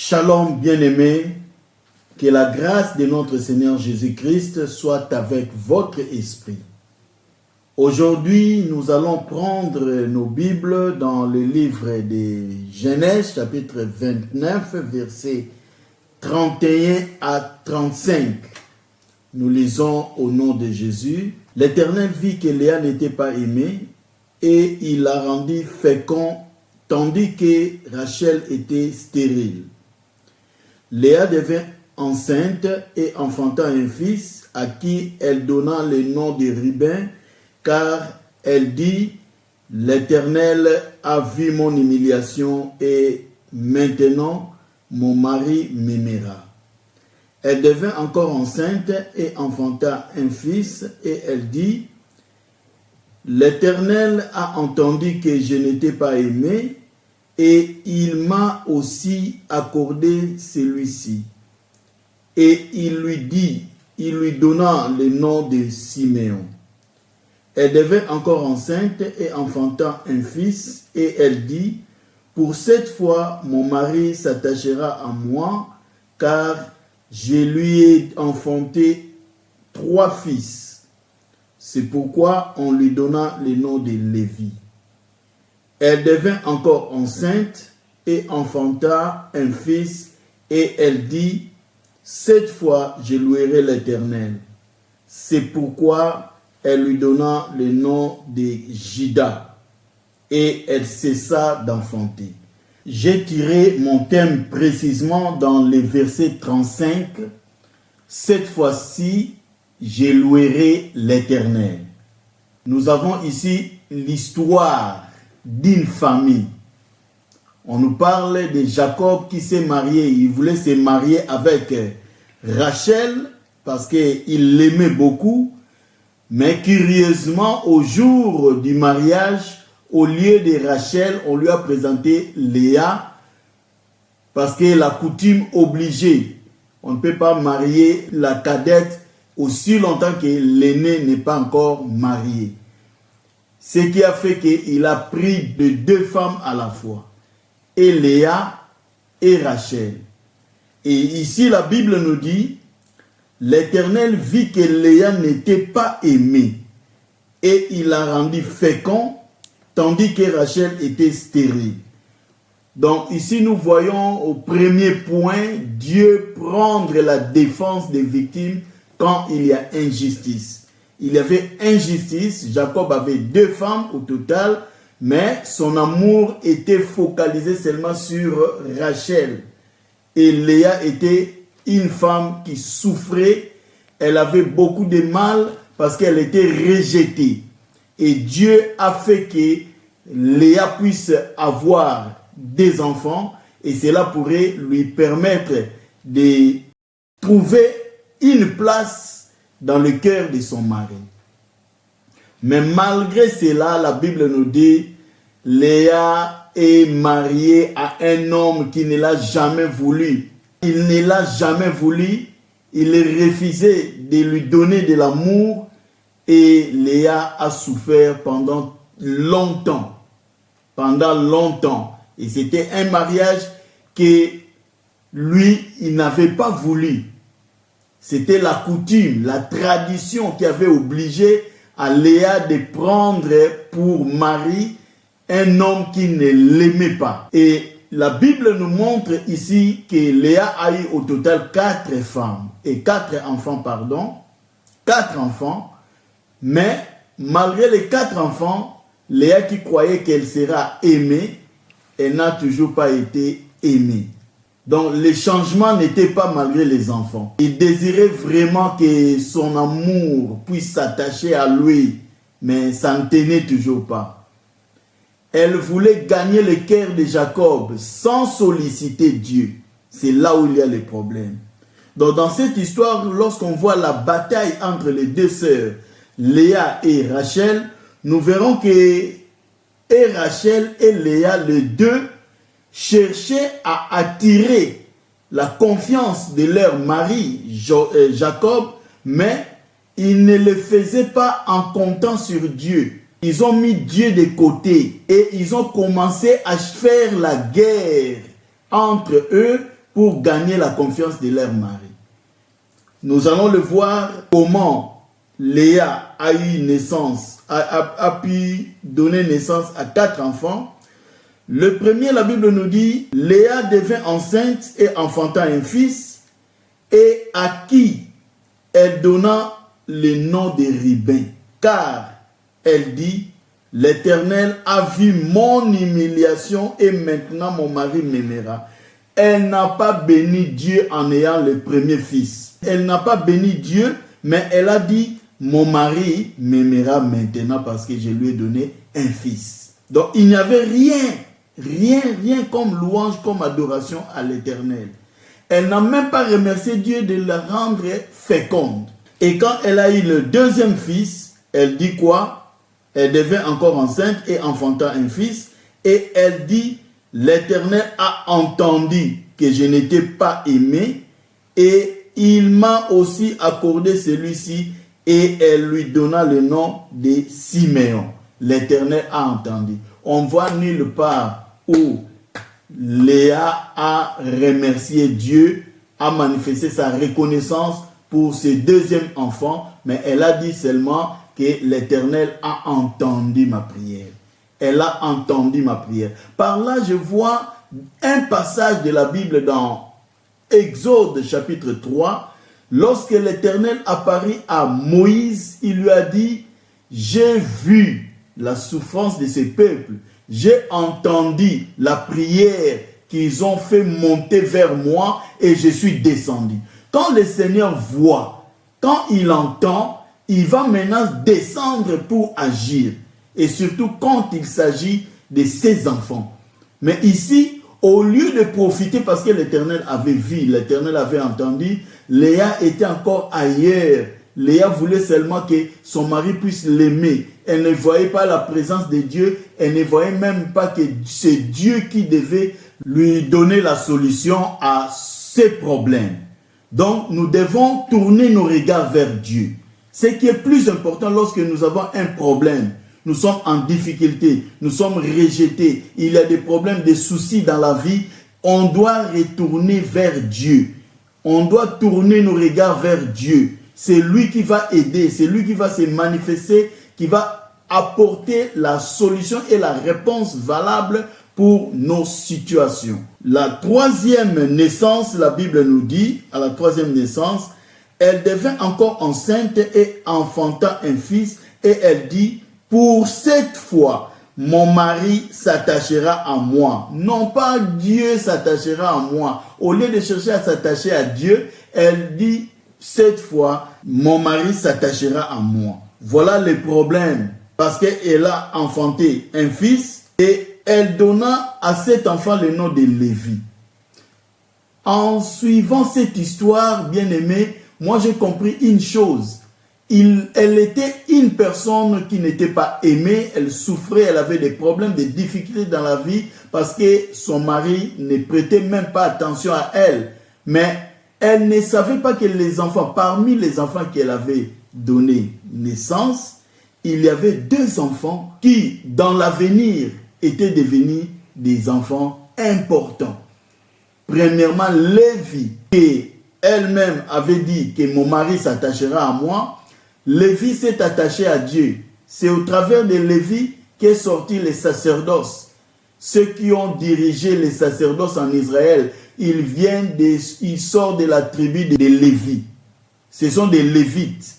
Shalom bien-aimés, que la grâce de notre Seigneur Jésus-Christ soit avec votre esprit. Aujourd'hui, nous allons prendre nos Bibles dans le livre de Genèse, chapitre 29, versets 31 à 35. Nous lisons au nom de Jésus. L'Éternel vit que Léa n'était pas aimée et il la rendit fécond, tandis que Rachel était stérile. Léa devint enceinte et enfanta un fils à qui elle donna le nom de Ruben, car elle dit, l'Éternel a vu mon humiliation et maintenant mon mari m'aimera. Elle devint encore enceinte et enfanta un fils et elle dit, l'Éternel a entendu que je n'étais pas aimée et il m'a aussi accordé celui-ci. Et il lui donna le nom de Siméon. Elle devint encore enceinte et enfanta un fils, et elle dit, pour cette fois, mon mari s'attachera à moi, car je lui ai enfanté 3 fils. C'est pourquoi on lui donna le nom de Lévi. Elle devint encore enceinte et enfanta un fils, et elle dit, cette fois, je louerai l'Éternel. C'est pourquoi elle lui donna le nom de Jida, et elle cessa d'enfanter. J'ai tiré mon thème précisément dans le verset 35. Cette fois-ci, je louerai l'Éternel. Nous avons ici l'histoire d'une famille. On nous parle de Jacob qui s'est marié. Il voulait se marier avec Rachel parce qu'il l'aimait beaucoup. Mais curieusement, au jour du mariage, au lieu de Rachel, on lui a présenté Léa parce que la coutume obligeait. On ne peut pas marier la cadette aussi longtemps que l'aîné n'est pas encore marié. Ce qui a fait qu'il a pris de 2 femmes à la fois, et Léa et Rachel. Et ici, la Bible nous dit, l'Éternel vit que Léa n'était pas aimée, et il la rendit fécond, tandis que Rachel était stérile. Donc ici, nous voyons au premier point, Dieu prendre la défense des victimes quand il y a injustice. Il y avait injustice, Jacob avait 2 femmes au total, mais son amour était focalisé seulement sur Rachel. Et Léa était une femme qui souffrait, elle avait beaucoup de mal parce qu'elle était rejetée. Et Dieu a fait que Léa puisse avoir des enfants et cela pourrait lui permettre de trouver une place dans le cœur de son mari. Mais malgré cela, la Bible nous dit, Léa est mariée à un homme qui ne l'a jamais voulu. Il ne l'a jamais voulu, il a refusé de lui donner de l'amour et Léa a souffert pendant longtemps. Pendant longtemps. Et c'était un mariage que lui, il n'avait pas voulu. C'était la coutume, la tradition qui avait obligé à Léa de prendre pour mari un homme qui ne l'aimait pas. Et la Bible nous montre ici que Léa a eu au total 4 femmes et 4 enfants, 4 enfants. Mais malgré les 4 enfants, Léa qui croyait qu'elle sera aimée, elle n'a toujours pas été aimée. Donc le changement n'était pas malgré les enfants. Il désirait vraiment que son amour puisse s'attacher à lui, mais ça ne tenait toujours pas. Elle voulait gagner le cœur de Jacob sans solliciter Dieu. C'est là où il y a le problème. Donc dans cette histoire, lorsqu'on voit la bataille entre les 2 sœurs, Léa et Rachel, nous verrons que Rachel et Léa, les 2, cherchaient à attirer la confiance de leur mari Jacob, mais ils ne le faisaient pas en comptant sur Dieu. Ils ont mis Dieu de côté et ils ont commencé à faire la guerre entre eux pour gagner la confiance de leur mari. Nous allons le voir comment Léa a eu naissance, a pu donner naissance à 4 enfants. Le premier, la Bible nous dit, Léa devint enceinte et enfanta un fils, et à qui elle donna le nom de Rubin, car elle dit, l'Éternel a vu mon humiliation et maintenant mon mari m'aimera. Elle n'a pas béni Dieu en ayant le premier fils. Elle n'a pas béni Dieu, mais elle a dit, mon mari m'aimera maintenant parce que je lui ai donné un fils. Donc il n'y avait rien comme louange, comme adoration à l'Éternel. Elle n'a même pas remercié Dieu de la rendre féconde. Et quand elle a eu le deuxième fils, elle dit quoi? Elle devint encore enceinte et enfanta un fils. Et elle dit, l'Éternel a entendu que je n'étais pas aimé et il m'a aussi accordé celui-ci et elle lui donna le nom de Siméon. L'Éternel a entendu. On voit nulle part où Léa a remercié Dieu, a manifesté sa reconnaissance pour ce deuxième enfant, mais elle a dit seulement que l'Éternel a entendu ma prière. Elle a entendu ma prière. Par là, je vois un passage de la Bible dans Exode chapitre 3. Lorsque l'Éternel apparut à Moïse, il lui a dit, j'ai vu la souffrance de ce peuple. J'ai entendu la prière qu'ils ont fait monter vers moi et je suis descendu. Quand le Seigneur voit, quand il entend, il va maintenant descendre pour agir. Et surtout quand il s'agit de ses enfants. Mais ici, au lieu de profiter parce que l'Éternel avait vu, l'Éternel avait entendu, Léa était encore ailleurs. Léa voulait seulement que son mari puisse l'aimer. Elle ne voyait pas la présence de Dieu. Elle ne voyait même pas que c'est Dieu qui devait lui donner la solution à ses problèmes. Donc, nous devons tourner nos regards vers Dieu. Ce qui est plus important lorsque nous avons un problème, nous sommes en difficulté, nous sommes rejetés, il y a des problèmes, des soucis dans la vie, on doit retourner vers Dieu. On doit tourner nos regards vers Dieu. C'est lui qui va aider, c'est lui qui va se manifester, qui va apporter la solution et la réponse valable pour nos situations. La troisième naissance, la Bible nous dit, à la troisième naissance, elle devint encore enceinte et enfanta un fils, et elle dit, pour cette fois, mon mari s'attachera à moi. Non pas Dieu s'attachera à moi. Au lieu de chercher à s'attacher à Dieu, elle dit, cette fois, mon mari s'attachera à moi. Voilà le problème. Parce qu'elle a enfanté un fils et elle donna à cet enfant le nom de Lévi. En suivant cette histoire, bien aimé, moi j'ai compris une chose. Elle était une personne qui n'était pas aimée, elle souffrait, elle avait des problèmes, des difficultés dans la vie parce que son mari ne prêtait même pas attention à elle. Mais elle ne savait pas que les enfants, parmi les enfants qu'elle avait donné naissance, il y avait 2 enfants qui, dans l'avenir, étaient devenus des enfants importants. Premièrement, Lévi, qui elle-même avait dit que mon mari s'attachera à moi. Lévi s'est attaché à Dieu. C'est au travers de Lévi qu'est sorti les sacerdoces. Ceux qui ont dirigé les sacerdoces en Israël, ils sortent de la tribu de Lévi. Ce sont des Lévites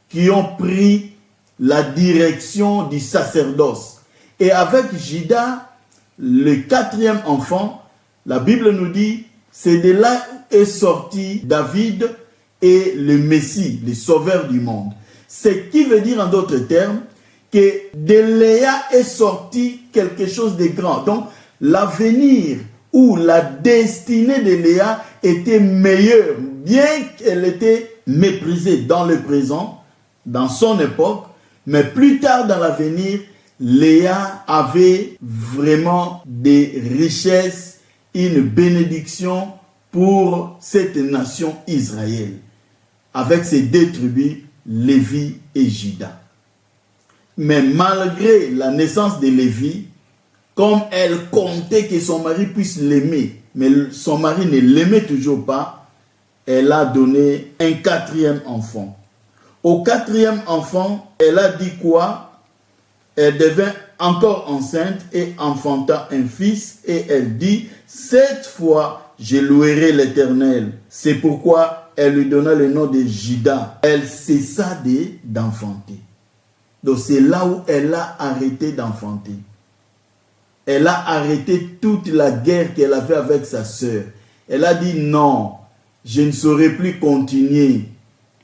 qui ont pris la direction du sacerdoce. Et avec Juda, le 4e enfant, la Bible nous dit, c'est de là est sorti David et le Messie, le sauveur du monde. Ce qui veut dire en d'autres termes que de Léa est sorti quelque chose de grand. Donc l'avenir ou la destinée de Léa était meilleure, bien qu'elle était méprisée dans le présent, dans son époque, mais plus tard dans l'avenir, Léa avait vraiment des richesses, une bénédiction pour cette nation Israël, avec ses 2 tribus, Lévi et Juda. Mais malgré la naissance de Lévi, comme elle comptait que son mari puisse l'aimer, mais son mari ne l'aimait toujours pas, elle a donné un 4e enfant. Au 4e enfant, elle a dit quoi? Elle devint encore enceinte et enfanta un fils, et elle dit, cette fois, je louerai l'Éternel. C'est pourquoi elle lui donna le nom de Juda. Elle cessa d'enfanter. Donc c'est là où elle a arrêté d'enfanter. Elle a arrêté toute la guerre qu'elle avait avec sa sœur. Elle a dit non, je ne saurais plus continuer.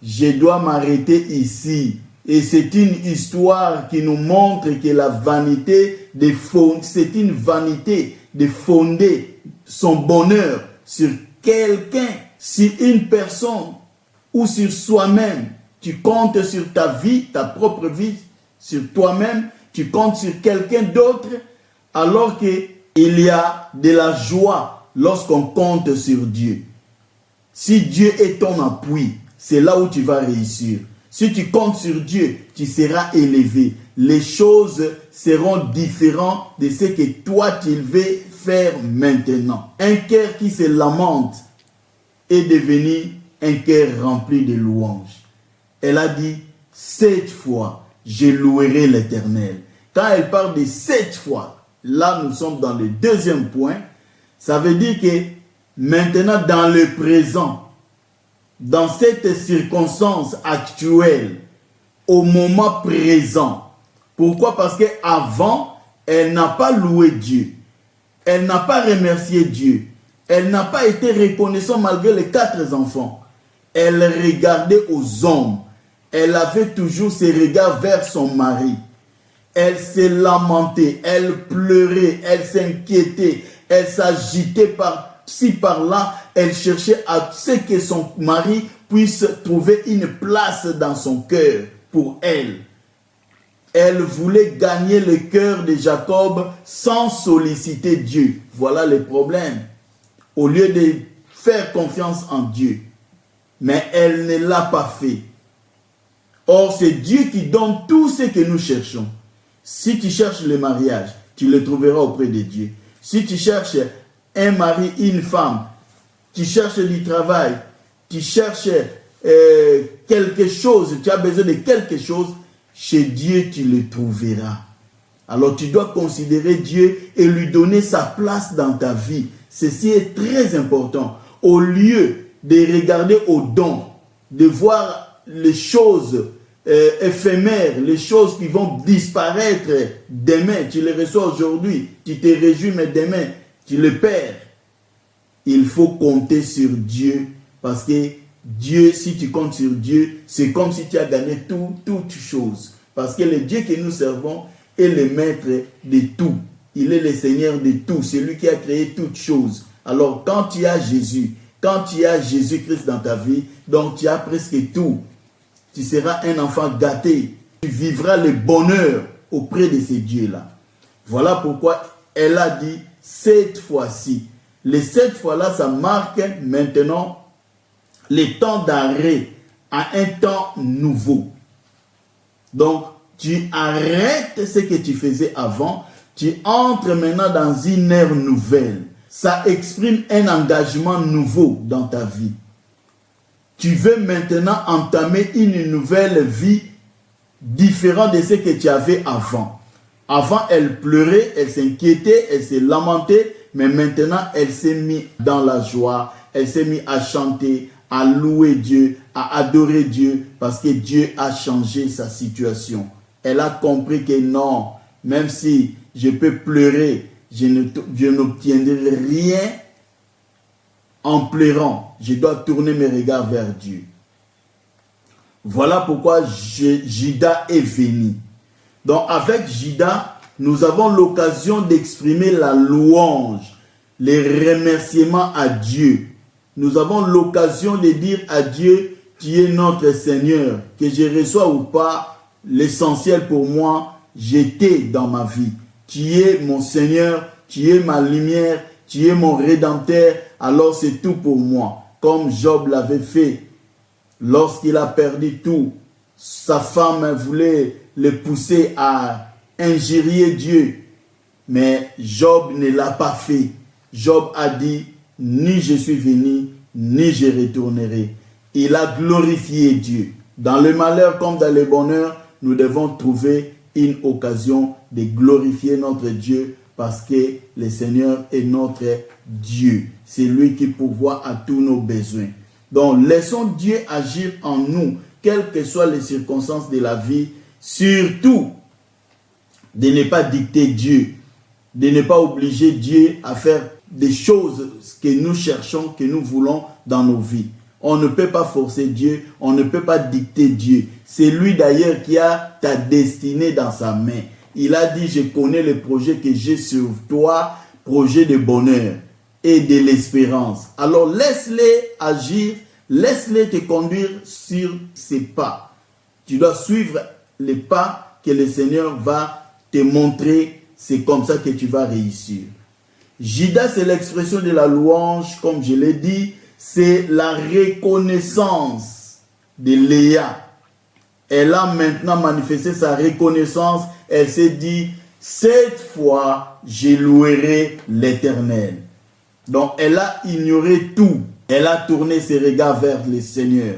Je dois m'arrêter ici. Et c'est une histoire qui nous montre que la vanité, c'est une vanité de fonder son bonheur sur quelqu'un, sur une personne ou sur soi-même. Tu comptes sur ta vie, ta propre vie, sur toi-même, tu comptes sur quelqu'un d'autre, alors qu'il y a de la joie lorsqu'on compte sur Dieu. Si Dieu est ton appui, c'est là où tu vas réussir. Si tu comptes sur Dieu, tu seras élevé. Les choses seront différentes de ce que toi tu veux faire maintenant. Un cœur qui se lamente est devenu un cœur rempli de louanges. Elle a dit, cette fois, je louerai l'Éternel. Quand elle parle de cette fois, là nous sommes dans le deuxième point, ça veut dire que maintenant dans le présent, dans cette circonstance actuelle, au moment présent. Pourquoi? Parce qu'avant, elle n'a pas loué Dieu. Elle n'a pas remercié Dieu. Elle n'a pas été reconnaissante malgré les 4 enfants. Elle regardait aux hommes. Elle avait toujours ses regards vers son mari. Elle s'est lamentée, elle pleurait, elle s'inquiétait, elle s'agitait par-ci par-là. Elle cherchait à ce que son mari puisse trouver une place dans son cœur pour elle. Elle voulait gagner le cœur de Jacob sans solliciter Dieu. Voilà le problème. Au lieu de faire confiance en Dieu. Mais elle ne l'a pas fait. Or, c'est Dieu qui donne tout ce que nous cherchons. Si tu cherches le mariage, tu le trouveras auprès de Dieu. Si tu cherches un mari, une femme, tu cherches du travail, tu cherches quelque chose, tu as besoin de quelque chose, chez Dieu tu le trouveras. Alors tu dois considérer Dieu et lui donner sa place dans ta vie. Ceci est très important. Au lieu de regarder aux dons, de voir les choses éphémères, les choses qui vont disparaître demain, tu les reçois aujourd'hui, tu te réjouis, mais demain, tu les perds. Il faut compter sur Dieu, parce que Dieu, si tu comptes sur Dieu, c'est comme si tu as gagné toutes choses. Parce que le Dieu que nous servons est le maître de tout. Il est le Seigneur de tout, c'est lui qui a créé toutes choses. Alors quand tu as Jésus, quand tu as Jésus-Christ dans ta vie, donc tu as presque tout. Tu seras un enfant gâté. Tu vivras le bonheur auprès de ces dieux-là. Voilà pourquoi elle a dit cette fois-ci. Les 7 fois-là, ça marque maintenant le temps d'arrêt à un temps nouveau. Donc, tu arrêtes ce que tu faisais avant. Tu entres maintenant dans une ère nouvelle. Ça exprime un engagement nouveau dans ta vie. Tu veux maintenant entamer une nouvelle vie différente de ce que tu avais avant. Avant, elle pleurait, elle s'inquiétait, elle se lamentait, mais maintenant, elle s'est mise dans la joie, elle s'est mise à chanter, à louer Dieu, à adorer Dieu, parce que Dieu a changé sa situation. Elle a compris que non, même si je peux pleurer, je n'obtiendrai rien en pleurant. Je dois tourner mes regards vers Dieu. Voilà pourquoi Juda est venu. Donc avec Juda, nous avons l'occasion d'exprimer la louange, les remerciements à Dieu. Nous avons l'occasion de dire à Dieu, tu es notre Seigneur, que je reçois ou pas, l'essentiel pour moi, j'étais dans ma vie. Tu es mon Seigneur, tu es ma lumière, tu es mon Rédempteur, alors c'est tout pour moi. Comme Job l'avait fait lorsqu'il a perdu tout. Sa femme voulait le pousser à injurier Dieu, mais Job ne l'a pas fait. Job a dit, ni je suis venu, ni je retournerai. Il a glorifié Dieu. Dans le malheur comme dans le bonheur, nous devons trouver une occasion de glorifier notre Dieu parce que le Seigneur est notre Dieu. C'est lui qui pourvoit à tous nos besoins. Donc, laissons Dieu agir en nous, quelles que soient les circonstances de la vie, surtout de ne pas dicter Dieu, de ne pas obliger Dieu à faire des choses que nous cherchons, que nous voulons dans nos vies. On ne peut pas forcer Dieu, on ne peut pas dicter Dieu. C'est lui d'ailleurs qui a ta destinée dans sa main. Il a dit, je connais les projets que j'ai sur toi, projets de bonheur et de l'espérance. Alors laisse-les agir, laisse-les te conduire sur ses pas. Tu dois suivre les pas que le Seigneur va te montrer. C'est comme ça que tu vas réussir. Judas, c'est l'expression de la louange, comme je l'ai dit, c'est la reconnaissance de Léa. Elle a maintenant manifesté sa reconnaissance. Elle s'est dit, cette fois, je louerai l'Éternel. Donc, elle a ignoré tout. Elle a tourné ses regards vers le Seigneur.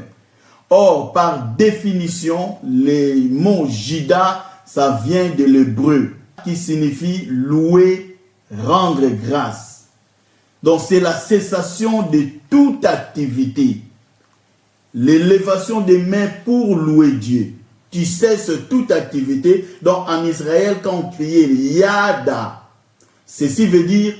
Or, par définition, le mot Judas, ça vient de l'hébreu, qui signifie louer, rendre grâce. Donc, c'est la cessation de toute activité. L'élévation des mains pour louer Dieu. Tu cesses toute activité. Donc, en Israël, quand on criait Yada, ceci veut dire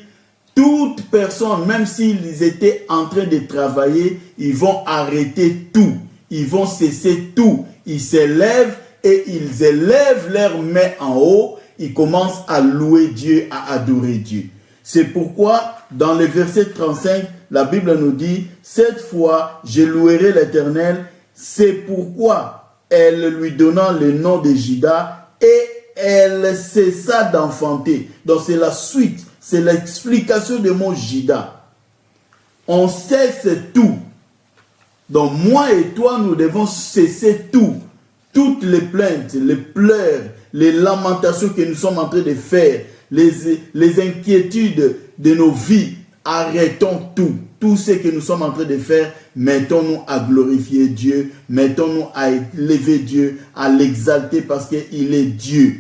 toute personne, même s'ils étaient en train de travailler, ils vont arrêter tout. Ils vont cesser tout. Ils s'élèvent et ils élèvent leurs mains en haut. Ils commencent à louer Dieu, à adorer Dieu. C'est pourquoi, dans le verset 35, la Bible nous dit, cette fois, je louerai l'Éternel. C'est pourquoi elle lui donna le nom de Judas et elle cessa d'enfanter. Donc, c'est la suite, c'est l'explication de mon Judas. On cesse tout. Donc, moi et toi, nous devons cesser tout. Toutes les plaintes, les pleurs, les lamentations que nous sommes en train de faire, les inquiétudes de nos vies, arrêtons tout. Tout ce que nous sommes en train de faire, mettons-nous à glorifier Dieu, mettons-nous à élever Dieu, à l'exalter parce qu'il est Dieu.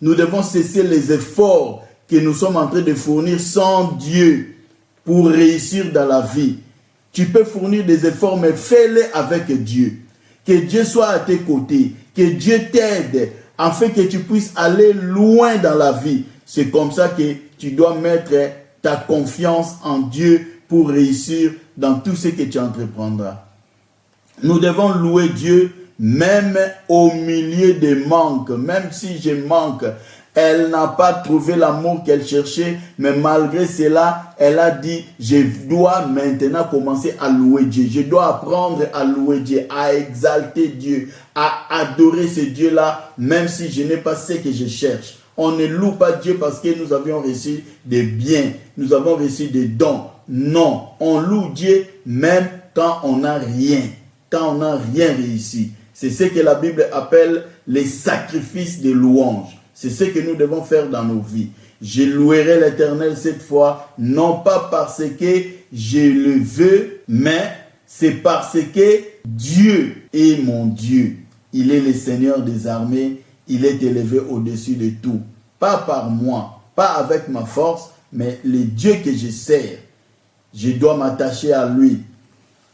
Nous devons cesser les efforts que nous sommes en train de fournir sans Dieu pour réussir dans la vie. Tu peux fournir des efforts, mais fais-les avec Dieu. Que Dieu soit à tes côtés, que Dieu t'aide, afin que tu puisses aller loin dans la vie. C'est comme ça que tu dois mettre ta confiance en Dieu pour réussir dans tout ce que tu entreprendras. Nous devons louer Dieu même au milieu des manques. Même si je manque, elle n'a pas trouvé l'amour qu'elle cherchait, mais malgré cela, elle a dit, je dois maintenant commencer à louer Dieu. Je dois apprendre à louer Dieu, à exalter Dieu, à adorer ce Dieu-là, même si je n'ai pas ce que je cherche. On ne loue pas Dieu parce que nous avions reçu des biens, nous avons reçu des dons. Non, on loue Dieu même quand on n'a rien, quand on n'a rien réussi. C'est ce que la Bible appelle les sacrifices de louange. C'est ce que nous devons faire dans nos vies. Je louerai l'Éternel cette fois, non pas parce que je le veux, mais c'est parce que Dieu est mon Dieu. Il est le Seigneur des armées, il est élevé au-dessus de tout. Pas par moi, pas avec ma force, mais le Dieu que je sers. Je dois m'attacher à lui.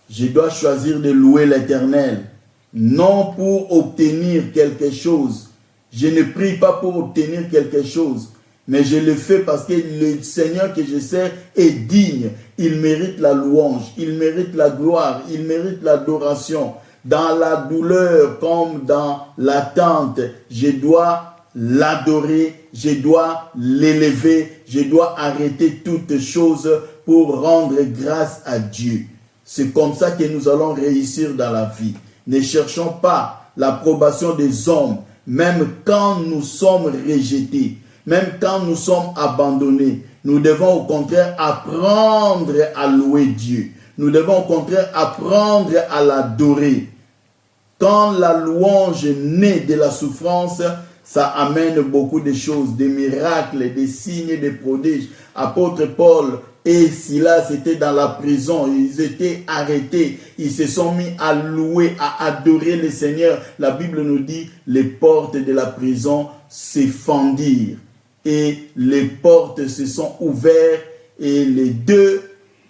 Je dois choisir de louer l'Éternel, non pour obtenir quelque chose. Je ne prie pas pour obtenir quelque chose, mais je le fais parce que le Seigneur que je sers est digne. Il mérite la louange, il mérite la gloire, il mérite l'adoration. Dans la douleur comme dans l'attente, je dois l'adorer, je dois l'élever, je dois arrêter toutes choses pour rendre grâce à Dieu. C'est comme ça que nous allons réussir dans la vie. Ne cherchons pas l'approbation des hommes, même quand nous sommes rejetés, même quand nous sommes abandonnés. Nous devons au contraire apprendre à louer Dieu. Nous devons au contraire apprendre à l'adorer. Quand la louange naît de la souffrance, ça amène beaucoup de choses, des miracles, des signes, des prodiges. Apôtre Paul et Silas étaient dans la prison, ils étaient arrêtés, ils se sont mis à louer, à adorer le Seigneur. La Bible nous dit, les portes de la prison se fendirent et les portes se sont ouvertes et les deux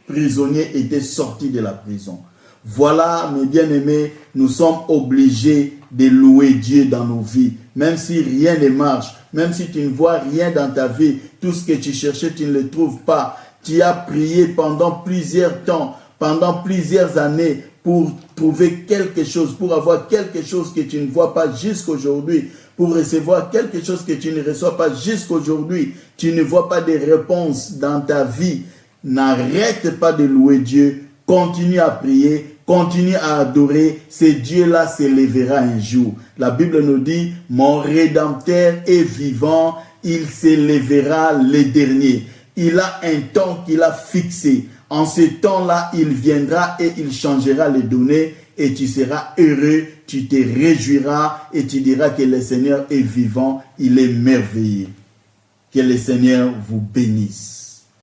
prisonniers étaient sortis de la prison. Voilà, mes bien-aimés, nous sommes obligés de louer Dieu dans nos vies. Même si rien ne marche, même si tu ne vois rien dans ta vie, tout ce que tu cherchais, tu ne le trouves pas. Tu as prié pendant plusieurs temps, pendant plusieurs années pour trouver quelque chose, pour avoir quelque chose que tu ne vois pas jusqu'aujourd'hui, pour recevoir quelque chose que tu ne reçois pas jusqu'aujourd'hui. Tu ne vois pas de réponse dans ta vie. N'arrête pas de louer Dieu. Continue à prier, continue à adorer. Ce Dieu-là se lèvera un jour. La Bible nous dit, mon Rédempteur est vivant, il se lèvera le dernier. Il a un temps qu'il a fixé. En ce temps-là, il viendra et il changera les données et tu seras heureux, tu te réjouiras et tu diras que le Seigneur est vivant, il est merveilleux. Que le Seigneur vous bénisse.